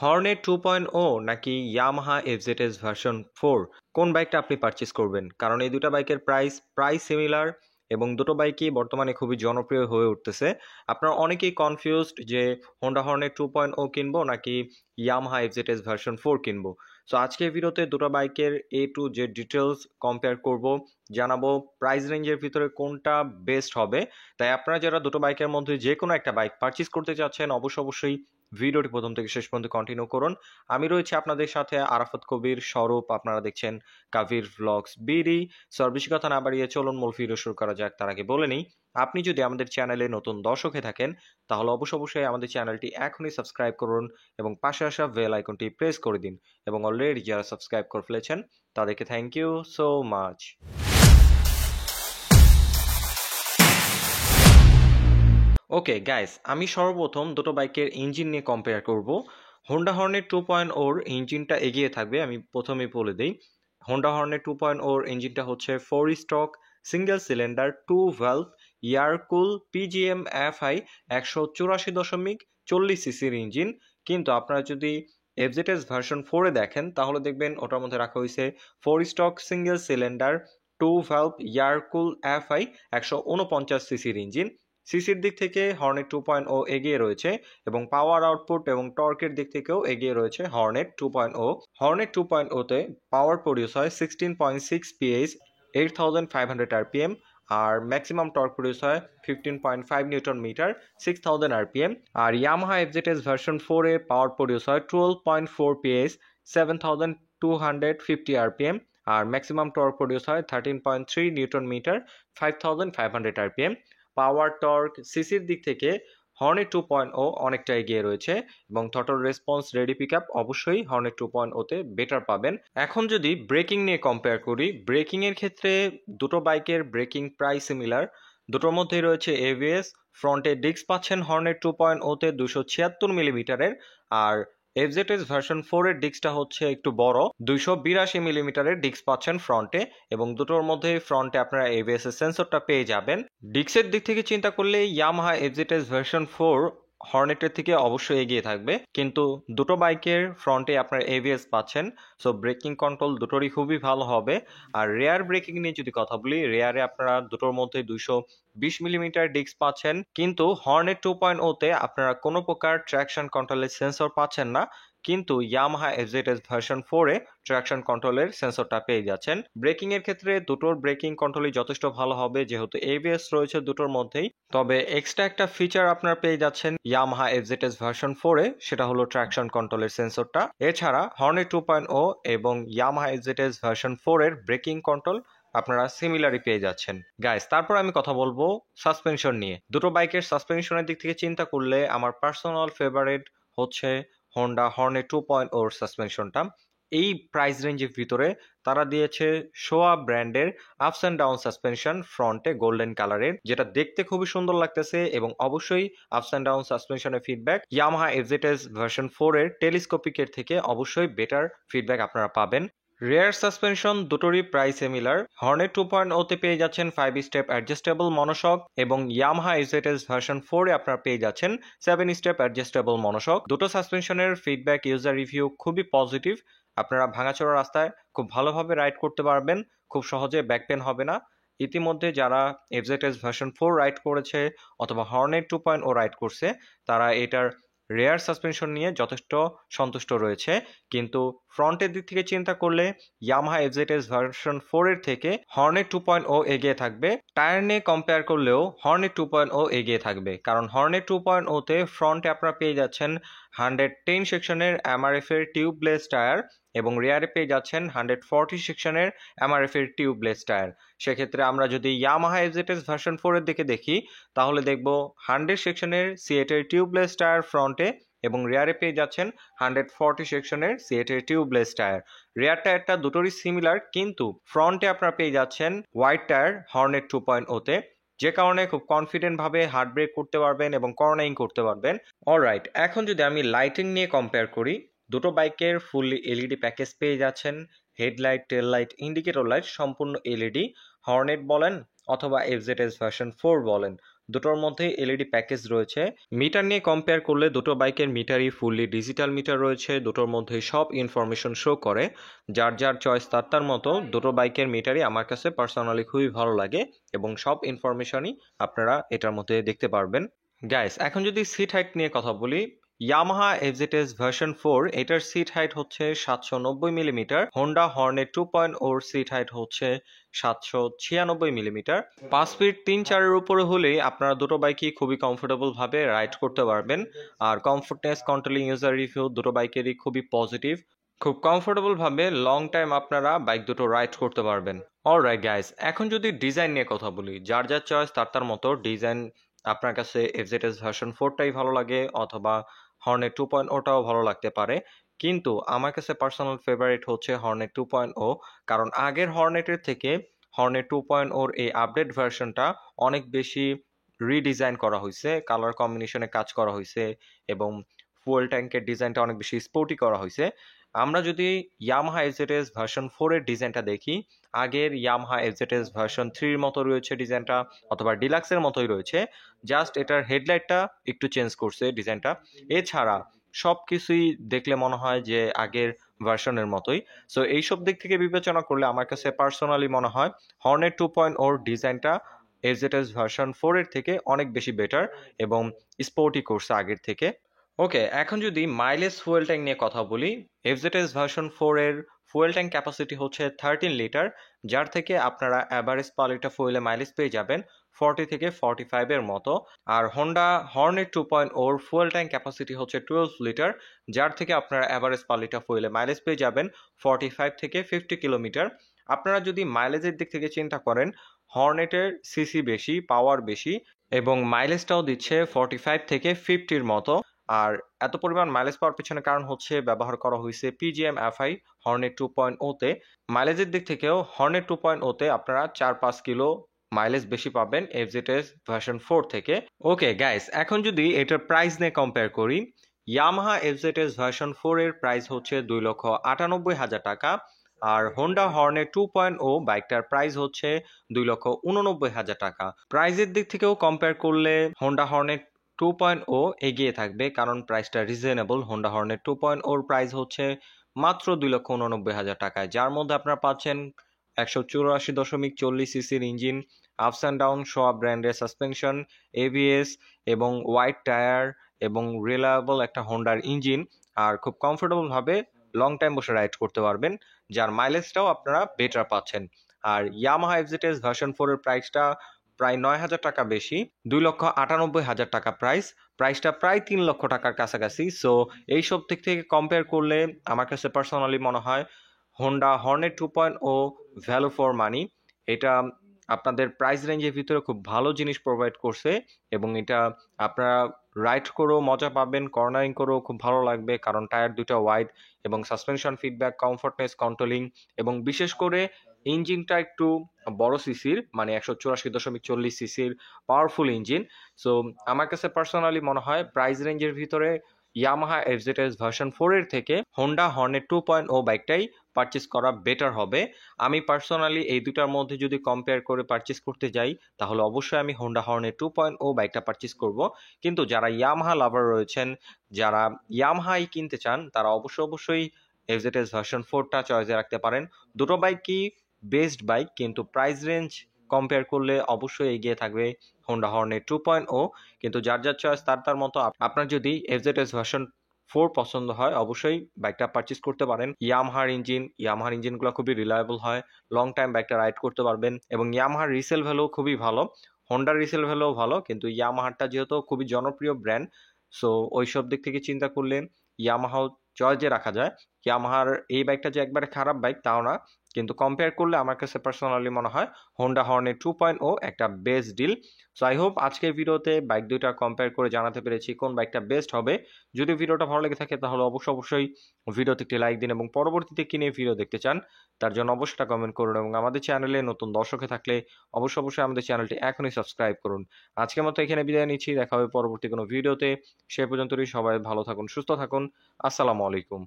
Hornet 2.0 নাকি Yamaha FZS version 4 কোন বাইকটা আপনি পারচেজ করবেন? কারণ এই দুটো বাইকের প্রাইস সিমিলার এবং দুটো বাইকই বর্তমানে খুবই জনপ্রিয় হয়ে উঠতেছে। আপনারা অনেকেই কনফিউজড যে হোন্ডা হর্নেট 2.0 কিনবো নাকি ইয়ামাহা এফজেডএস ভার্সন 4 কিনবো। সো আজকের ভিডিওতে দুটো বাইকের এ টু জেড ডিটেলস কম্পেয়ার করব, জানাবো প্রাইস রেঞ্জের ভিতরে কোনটা বেস্ট হবে। তাই আপনারা যারা দুটো বাইকের মধ্যে যে কোনো একটা বাইক পারচেজ করতে চাচ্ছেন অবশ্যই ভিডিওটি প্রথম থেকে শেষ পর্যন্ত কন্টিনিউ করুন। আমি রয়েছি আপনাদের সাথে আরাফাত কবির, স্বরূপ। আপনারা দেখছেন কাবির ভ্লগস বিডি। সর বেশি কথা না বাড়িয়ে চলুন মূল ভিডিও শুরু করা যাক। তার আগে বলে নিই, আপনি যদি আমাদের চ্যানেলে নতুন দর্শক হয়ে থাকেন তাহলে অবশ্যই আমাদের চ্যানেলটি এখনই সাবস্ক্রাইব করুন এবং পাশে আসা বেল আইকনটি প্রেস করে দিন। এবং অলরেডি যারা সাবস্ক্রাইব করে ফেলেছেন তাদেরকে thank you so much. Okay guys, আমি সর্বপ্রথম দুটো বাইকের ইঞ্জিন নিয়ে কম্পেয়ার করব। হোন্ডা হর্নেট 2.0 ইঞ্জিনটা এগিয়ে থাকবে, আমি প্রথমেই বলে দিই। হোন্ডা হর্নেট 2.0 ইঞ্জিনটা হচ্ছে 4 stroke single cylinder 2 valve air cool PGM FI 184.40 সিসির ইঞ্জিন। কিন্তু আপনারা যদি এফজেডএস ভার্সন 4 এ দেখেন তাহলে দেখবেন ওটার মধ্যে রাখা হয়েছে 4 stroke single cylinder 2 valve air cool FI 149 সিসির ইঞ্জিন। সিসির দিক থেকে হর্নেট 2.0 এগিয়ে রয়েছে এবং পাওয়ার আউটপুট এবং টর্কের দিক থেকেও এগিয়ে রয়েছে হর্নেট 2.0। হর্নেট 2.0 তে পাওয়ার প্রডিউস হয় 16.6 পিএইচ 8500 আরপিএম, আর ম্যাক্সিমাম টর্ক প্রডিউস হয় 15.5 নিউটন মিটার 6000 আরপিএম। আর ইয়ামাহা এফজেডএস ভার্সন 4 এ পাওয়ার প্রডিউস হয় 12.4 পিএইচ 7250 আরপিএম, আর ম্যাক্সিমাম টর্ক প্রডিউস হয় 13.3 নিউটন মিটার 5500 আরপিএম। পাওয়ার টর্ক সিসির দিক থেকে হর্নেট 2.0 অনেকটা এগিয়ে রয়েছে এবং থটল রেসপন্স রেডি পিক আপ অবশ্যই হর্নেট 2.0 তে বেটার পাবেন। এখন যদি ব্রেকিং নিয়ে কম্পেয়ার করি, ব্রেকিং এর ক্ষেত্রে দুটো বাইকের ব্রেকিং প্রায় সিমিলার। দুটোর মধ্যেই রয়েছে এবিএস। ফ্রন্টে ডিস্ক পাচ্ছেন হর্নেট 2.0 তে 276 মিলিমিটারের, আর এফজেডএস ভার্সন 4 এর ডিস্কটা হচ্ছে একটু বড়, 282 মিলিমিটারের ডিস্ক পাচ্ছেন ফ্রন্টে এবং দুটোর মধ্যে ফ্রন্টে আপনারা এবিএস এর সেন্সরটা পেয়ে যাবেন। ডিস্কের দিক থেকে চিন্তা করলে ইয়ামাহা এফজেডএস ভার্সন 4 হর্নেটের থেকে অবশ্যই এগিয়ে থাকবে, কিন্তু দুটো বাইকের ফ্রন্টে আপনারা এবিএস পাচ্ছেন। সো ব্রেকিং কন্ট্রোল দুটোরই খুবই ভালো হবে। আর রেয়ার ব্রেকিং নিয়ে যদি কথা বলি, রেয়ারে আপনারা দুটোর মধ্যে 220 মিলিমিটার ডিস্ক পাচ্ছেন, কিন্তু হর্নেট 2.0 তে আপনারা কোনো প্রকার ট্র্যাকশন কন্ট্রোলের সেন্সর পাচ্ছেন না, কিন্তু ইয়ামাহা এফজেডএস ভার্সন 4 এ ট্র্যাকশন কন্ট্রোলের সেন্সরটা পেয়ে যাচ্ছেন। ব্রেকিং এর ক্ষেত্রে দুটোর ব্রেকিং কন্ট্রোলই যথেষ্ট ভালো হবে যেহেতু এবিএস রয়েছে দুটোর মধ্যেই। তবে এক্সট্রা একটা ফিচার আপনারা পেয়ে যাচ্ছেন ইয়ামাহা এফজেডএস ভার্সন 4 এ, সেটা হলো ট্র্যাকশন কন্ট্রোলের সেন্সরটা। এছাড়া হর্নেট 2.0 এবং ইয়ামাহা এফজেডএস ভার্সন 4 এর ব্রেকিং কন্ট্রোল আপনারা সিমিলারই পেয়ে যাচ্ছেন। গাইস, তারপর আমি কথা বলবো সাসপেনশন নিয়ে। দুটো বাইকের সাসপেনশনের দিক থেকে চিন্তা করলে আমার পার্সোনাল ফেভারিট হচ্ছে হোন্ডা হর্নেট 2.0 সাসপেনশনটা। এই প্রাইস রেঞ্জের ভিতরে তারা দিয়েছে শোয়া ব্র্যান্ডের আপস অ্যান্ড ডাউন সাসপেনশন ফ্রন্টে গোল্ডেন কালারের, যেটা দেখতে খুবই সুন্দর লাগতেছে এবং অবশ্যই আপস অ্যান্ড ডাউন সাসপেনশনের ফিডব্যাক ইয়ামাহা এফজেডএস ভার্সন 4 এর টেলিস্কোপিকের থেকে অবশ্যই বেটার ফিডব্যাক আপনারা পাবেন। রেয়ার সাসপেনশন দুটোরই প্রাইস সিমিলার। হর্নেট 2.0 তে পেয়ে যাচ্ছেন 5 স্টেপ অ্যাডজাস্টেবল মনোশক এবং ইয়ামাহা এফজেডএস ভার্সন 4 এ আপনারা পেয়ে যাচ্ছেন 7 স্টেপ অ্যাডজাস্টেবল মনোশক। দুটো সাসপেনশনের ফিডব্যাক ইউজার রিভিউ খুবই পজিটিভ। আপনারা ভাঙাচোরা রাস্তায় খুব ভালোভাবে রাইড করতে পারবেন, খুব সহজে ব্যাক পেন হবে না। ইতিমধ্যে যারা এফজেডএস ভার্সন 4 রাইড করেছে অথবা হর্নেট 2.0 রাইড করছে তারা এটার রেয়ার সাসপেনশন নিয়ে যথেষ্ট সন্তুষ্ট রয়েছে। কিন্তু ফ্রন্টের দিক থেকে চিন্তা করলে ইয়ামাহা এফজেডএস ভার্সন 4 এর থেকে হর্নেট 2.0 এগিয়ে থাকবে। টায়ার নিয়ে কম্পেয়ার করলেও হর্নেট 2.0 এগিয়ে থাকবে, কারণ হর্নেট 2.0 তে ফ্রন্টে আপনারা পেয়ে যাচ্ছেন 110 সেকশনের এমআরএফ এর টিউবলেস টায়ার এবং রেয়ারে পেয়ে যাচ্ছেন 140 সেকশনের এমআরএফ এর টিউবলেস টায়ার। সেক্ষেত্রে আমরা যদি ইয়ামাহা এফজেডএস ভার্সন 4 এর দিকে দেখি তাহলে দেখব 100 সেকশনের সিএট এর টিউবলেস টায়ার ফ্রন্টে এবং রেয়ারে পেয়ে যাচ্ছেন 140 সেকশনের সিএট এর টিউবলেস টায়ার। রেয়ার টায়ারটা দুটোরই সিমিলার, কিন্তু ফ্রন্টে আপনারা পেয়ে যাচ্ছেন হোয়াইট টায়ার হর্নেট 2.0 তে, যে কারণে খুব কনফিডেন্ট ভাবে হার্ড ব্রেক করতে পারবেন এবং কর্নারিং করতে পারবেন। অলরাইট, এখন যদি আমি লাইটিং নিয়ে কম্পেয়ার করি, দুটো বাইকের ফুললি এলইডি প্যাকেজ পেয়ে যাচ্ছেন। হেডলাইট, টেল লাইট, ইন্ডিকেটর লাইট সম্পূর্ণ এলইডি। হর্নেট বলেন অথবা এফজেডএস ভার্সন 4 বলেন, দুটোর মধ্যে এলইডি প্যাকেজ রয়েছে। মিটার নিয়ে কম্পেয়ার করলে দুটো বাইকের মিটারই ফুললি ডিজিটাল মিটার রয়েছে, দুটোর মধ্যে সব ইনফরমেশন শো করে। যার যার চয়েস তার তার মতো। দুটো বাইকের মিটারই আমার কাছে পার্সোনালি খুবই ভালো লাগে এবং সব ইনফরমেশনই আপনারা এটার মধ্যে দেখতে পারবেন। গাইস, এখন যদি সিট হাইট নিয়ে কথা বলি, ইয়ামাহা এফজেডএস ভার্সন 4 এটার সিট হাইট হচ্ছে 790 মিলিমিটার, হোন্ডা হর্নেট 2.0 ওর সিট হাইট হচ্ছে 796 মিলিমিটার। 5 ফিট 3-4-এর উপরে হলেই আপনারা দুটো বাইকই খুবই কমফোর্টেবল ভাবে রাইড করতে পারবেন। আর কমফোর্টনেস, কন্ট্রোলিং, ইউজার রিভিউ দুটো বাইকেরই খুবই পজিটিভ। খুব কমফোর্টেবল ভাবে লং টাইম আপনারা বাইক দুটো রাইড করতে পারবেন। অলরাইট গাইস, এখন যদি ডিজাইন নিয়ে কথা বলি, যার যার চয়েস তার তার মতো ডিজাইন। আপনার কাছে এফজেডএস ভার্সন 4টাই ভালো লাগে অথবা হর্নেট 2.0টাও ভালো লাগতে পারে, কিন্তু আমার কাছে পার্সোনাল ফেভারিট হচ্ছে হর্নেট 2.0। কারণ আগের হর্নেটের থেকে হর্নেট 2.0 এই আপডেট ভার্সনটা অনেক বেশি রিডিজাইন করা হয়েছে, কালার কম্বিনেশনে কাজ করা হয়েছে এবং ফুয়েল ট্যাঙ্কের ডিজাইনটা অনেক বেশি স্পোর্টি করা হয়েছে। আমরা যদি ইয়ামাহা এফজেডএস ভার্সন 4-এর ডিজাইনটা দেখি, আগের ইয়ামাহা এফজেডএস ভার্সন 3-র মতো রয়েছে ডিজাইনটা, অথবা ডিলাক্সের মতোই রয়েছে, জাস্ট এটার হেডলাইটটা একটু চেঞ্জ করছে ডিজাইনটা। এছাড়া সব কিছুই দেখলে মনে হয় যে আগের ভার্সনের মতোই। সো এইসব দিক থেকে বিবেচনা করলে আমার কাছে পার্সোনালি মনে হয় হর্নেট 2.0 ডিজাইনটা এফজেডএস ভার্সন 4-এর থেকে অনেক বেশি বেটার এবং স্পোর্টি করছে আগের থেকে। ওকে, এখন যদি মাইলেজ ফুয়েল ট্যাঙ্ক নিয়ে কথা বলি, এফজেডএস ভার্সন 4-এর ফুয়েল ট্যাঙ্ক ক্যাপাসিটি হচ্ছে 13 লিটার, যার থেকে আপনারা অ্যাভারেজ পার লিটার ফুয়েলে মাইলেজ পেয়ে যাবেন 40 থেকে 45-এর মতো। আর Honda Hornet 2.0 fuel tank capacity হচ্ছে 12 লিটার, যার থেকে আপনারা অ্যাভারেজ পার লিটার ফুয়েলে মাইলেজ পেয়ে যাবেন 45 থেকে 50 কিলোমিটার। আপনারা যদি মাইলেজের দিক থেকে চিন্তা করেন, হর্নেটের সিসি বেশি, পাওয়ার বেশি এবং মাইলেজটাও দিচ্ছে 45 থেকে 50-র মতো। আর এত পরিমাণ মাইলেজ পাওয়ার পেছনে কারণ হচ্ছে ব্যবহার করা হয়েছে পিজিএম এফআই হর্নেট 2.0-তে। মাইলেজের দিক থেকেও হর্নেট 2.0-তে আপনারা 4-5 কিলো মাইলেজ বেশি পাবেন এফজেডএস ভার্সন 4 থেকে। ওকে গাইস, এখন যদি এটার প্রাইস নিয়ে কম্পেয়ার করি, ইয়ামাহা এফজেডএস ভার্সন 4-এর প্রাইস হচ্ছে 2,98,000 টাকা, আর হোন্ডা হর্নেট 2.0 বাইকটার প্রাইস হচ্ছে 2,89,000 টাকা। প্রাইজের দিক থেকেও কম্পেয়ার করলে হোন্ডা হর্নেট 2.0 এগিয়ে থাকবে, কারণ প্রাইসটা রিজনেবল। হোন্ডা হর্নেট 2.0 প্রাইস হচ্ছে মাত্র 2,89,000 টাকায়, যার মধ্যে আপনারা পাচ্ছেন 184.40 সিসির ইঞ্জিন, আপস অ্যান্ড ডাউন সোয়া ব্র্যান্ডের সাসপেনশন, এবিএস এবং ওয়াইড টায়ার এবং রিলায়েবল একটা হোন্ডার ইঞ্জিন। আর খুব কমফোর্টেবল ভাবে লং টাইম বসে রাইড করতে পারবেন, যার মাইলেজটাও আপনারা বেটার পাচ্ছেন। আর ইয়ামাহা এফজেডএস ভার্সন 4-এর প্রাইসটা প্রায় 9,000 টাকা বেশি, 2,98,000 টাকা প্রাইসটা প্রায় 3 লক্ষ টাকার কাছাকাছি। সো এইসব দিক থেকে কম্পেয়ার করলে আমার কাছে পার্সোনালি মনে হয় Honda Hornet 2.0 value for money. এটা আপনাদের প্রাইস রেঞ্জের ভিতরে খুব ভালো জিনিস প্রোভাইড করছে এবং এটা আপনারা রাইড করেও মজা পাবেন, কর্নারিং করেও খুব ভালো লাগবে, কারণ টায়ার দুটো ওয়াইড এবং সাসপেনশন ফিডব্যাক, কমফোর্টনেস, কন্ট্রোলিং এবং বিশেষ করে ইঞ্জিনটা একটু বড় সিসির, মানে 184.40 সিসির পাওয়ারফুল ইঞ্জিন। সো আমার কাছে পার্সোনালি মনে হয় প্রাইস রেঞ্জের ভিতরে ইয়ামাহা এফজেডএস ভার্সন 4-এর থেকে হোন্ডা হর্নেট 2.0 বাইকটাই পারচেস করা বেটার হবে। আমি পার্সোনালি এই দুটার মধ্যে যদি কম্পেয়ার করে পারচেস করতে যাই, তাহলে অবশ্যই আমি হোন্ডা হর্নেট 2.0 বাইকটা পারচেস করব। কিন্তু যারা ইয়ামাহা লাভার রয়েছেন, যারা ইয়ামাহাই কিনতে চান, তারা অবশ্যই এফজেডএস ভার্সন 4টা চয়েসে রাখতে পারেন। দুটো বাইকই বেস্ট বাইক, কিন্তু প্রাইস রেঞ্জ কম্পেয়ার করলে অবশ্যই এগিয়ে থাকবে হোন্ডা হর্নেট 2.0। কিন্তু যার যার চয়েস তার তার মতো। আপনার যদি এফজেডএস ভার্সন 4 পছন্দ হয়, অবশ্যই বাইকটা পারচেস করতে পারেন। ইয়ামাহার ইঞ্জিনগুলো খুবই রিলায়েবল হয়, লং টাইম বাইকটা রাইড করতে পারবেন এবং ইয়ামাহার রিসেল ভ্যালু খুবই ভালো। হোন্ডার রিসেল ভ্যালু ভালো, কিন্তু ইয়ামাহারটা যেহেতু খুবই জনপ্রিয় ব্র্যান্ড, সো ওইসব দিক থেকে চিন্তা করলে ইয়ামাহাও চয়েসে রাখা যায়। ইয়ামাহার এই বাইকটা যে একবারে খারাপ বাইক তাও না, কিন্তু কম্পেয়ার করলে আমার কাছে পার্সোনালি মনে হয় হোন্ডা হর্নেট 2.0 একটা best deal. So I hope আজকের ভিডিওতে বাইক দুইটা কম্পেয়ার করে জানাতে পেরেছি কোন বাইকটা বেস্ট হবে। যদি ভিডিওটা ভালো লেগে থাকে তাহলে অবশ্যই ভিডিওতে একটি লাইক দিন এবং পরবর্তীতে কি নিয়ে ভিডিও দেখতে চান তার জন্য অবশ্যই কমেন্ট করুন এবং আমাদের চ্যানেলে নতুন দর্শক থাকলে অবশ্যই আমাদের চ্যানেলটি এখনই সাবস্ক্রাইব করুন। আজকের মতো এখানে বিদায় নিচ্ছি, দেখা হবে পরবর্তী কোনো ভিডিওতে। সে পর্যন্তই সবাই ভালো থাকুন, সুস্থ থাকুন। আসসালামু আলাইকুম।